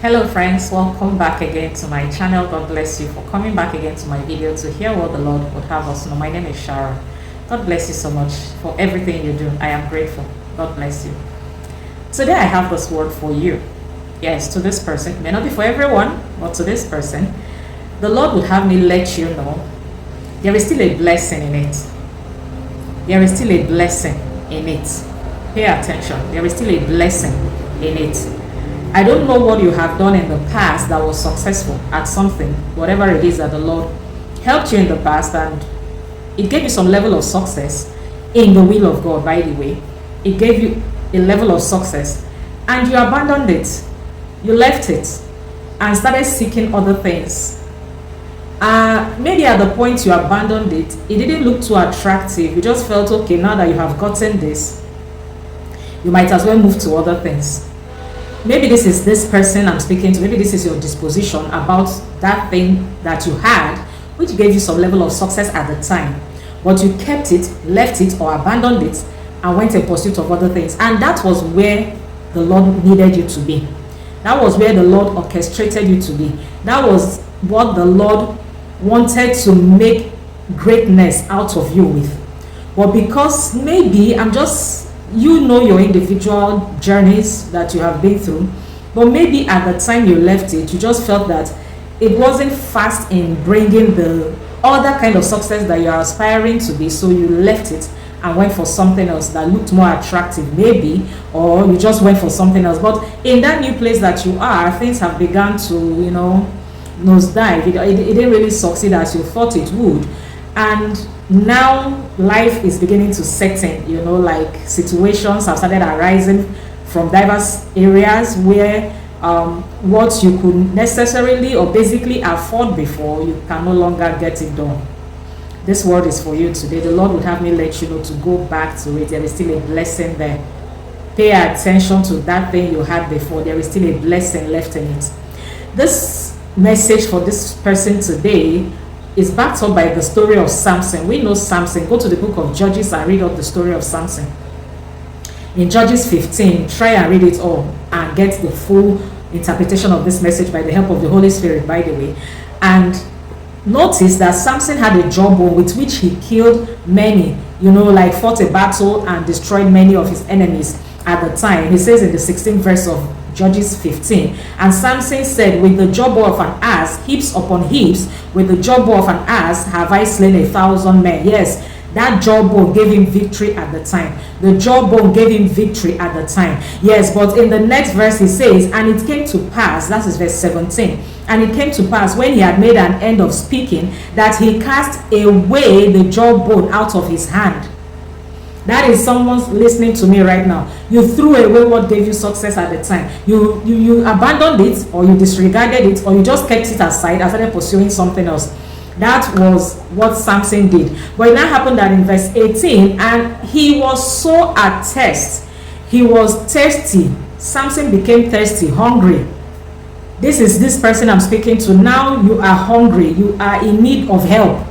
Hello friends, welcome back again to my channel. God bless you for coming back again to my video to hear what the Lord would have us know. My name is Sharon. God bless you so much for everything you do. I am grateful. God bless you. Today I have this word for you. Yes, to this person. It may not be for everyone, but to this person. The Lord would have me let you know there is still a blessing in it. There is still a blessing in it. Pay attention. There is still a blessing in it. I don't know what you have done in the past that was successful at something, whatever it is that the Lord helped you in the past, and it gave you some level of success in the will of God, by the way. It gave you a level of success, and you abandoned it. You left it and started seeking other things. Maybe at the point you abandoned it, it didn't look too attractive. You just felt, okay, now that you have gotten this, you might as well move to other things. Maybe this is this person I'm speaking to. Maybe this is your disposition about that thing that you had, which gave you some level of success at the time. But you kept it, left it, or abandoned it, and went in pursuit of other things. And that was where the Lord needed you to be. That was where the Lord orchestrated you to be. That was what the Lord wanted to make greatness out of you with. But because maybe you know your individual journeys that you have been through, but maybe at the time you left it, you just felt that it wasn't fast in bringing the other kind of success that you're aspiring to be, so you left it and went for something else that looked more attractive, maybe, or you just went for something else. But in that new place that you are, things have begun to, nosedive. It didn't really succeed as you thought it would, and now life is beginning to set in, like situations have started arising from diverse areas where what you could necessarily or basically afford before, you can no longer get it done. This word is for you today. The Lord would have me let you know to go back to it. There is still a blessing there. Pay attention to that thing you had before. There is still a blessing left in it. This message for this person today is backed up by the story of Samson. We know Samson. Go to the book of Judges and read up the story of Samson. In Judges 15, try and read it all and get the full interpretation of this message by the help of the Holy Spirit, by the way. And notice that Samson had a jawbone with which he killed many, fought a battle and destroyed many of his enemies at the time. He says in the 16th verse of Judges 15, and Samson said, with the jawbone of an ass, heaps upon heaps, with the jawbone of an ass have I slain 1,000 men. Yes, that jawbone gave him victory at the time. The jawbone gave him victory at the time. Yes, but in the next verse he says, and it came to pass, that is verse 17, and it came to pass when he had made an end of speaking, that he cast away the jawbone out of his hand. That is someone's listening to me right now. You threw away what gave you success at the time. You abandoned it, or you disregarded it, or you just kept it aside and started pursuing something else. That was what Samson did. But it now happened that in verse 18, and he was so athirst. He was thirsty. Samson became thirsty, hungry. This is this person I'm speaking to. Now you are hungry. You are in need of help.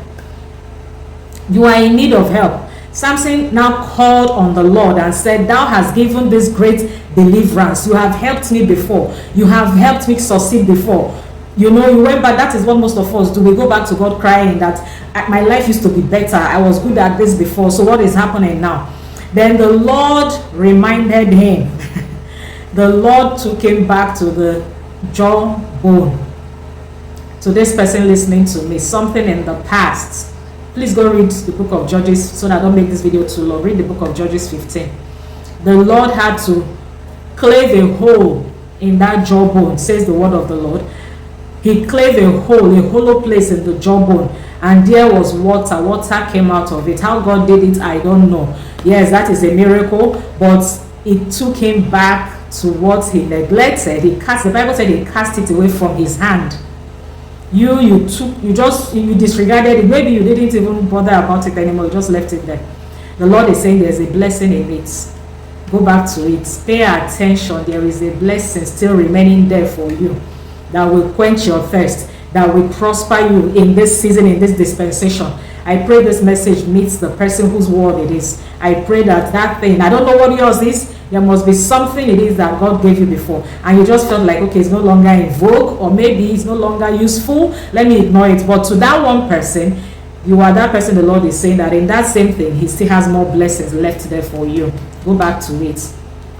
You are in need of help. Samson now called on the Lord and said, thou hast given this great deliverance. You have helped me before. You have helped me succeed before. You went back. That is what most of us do. We go back to God crying that my life used to be better. I was good at this before. So what is happening now? Then the Lord reminded him. The Lord took him back to the jawbone. To this person listening to me, something in the past. Please go read the book of Judges so that I don't make this video too long. Read the book of Judges 15. The Lord had to clave a hole in that jawbone, says the word of the Lord. He clave a hole, a hollow place in the jawbone, and there was water. Water came out of it. How God did it, I don't know. Yes, that is a miracle, but it took him back to what he neglected. The Bible said he cast it away from his hand. You disregarded it. Maybe you didn't even bother about it anymore. You just left it there. The Lord is saying there's a blessing in it. Go back to it. Pay attention. There is a blessing still remaining there for you that will quench your thirst, that will prosper you in this season, in this dispensation. I pray this message meets the person whose word it is. I pray that thing, I don't know what yours is, There must be something it is that God gave you before, and you just felt like, okay, it's no longer in vogue, or maybe it's no longer useful. Let me ignore it. But to that one person, you are that person. The Lord is saying that in that same thing, He still has more blessings left there for you. Go back to it.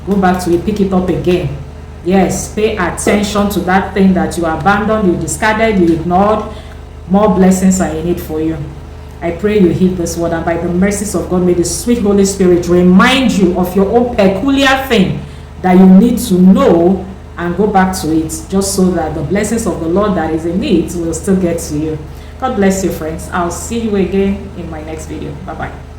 Go back to it. Pick it up again. Yes, pay attention to that thing that you abandoned, you discarded, you ignored. More blessings are in it for you. I pray you heed this word, and by the mercies of God, may the sweet Holy Spirit remind you of your own peculiar thing that you need to know, and go back to it, just so that the blessings of the Lord that is in it will still get to you. God bless you, friends. I'll see you again in my next video. Bye-bye.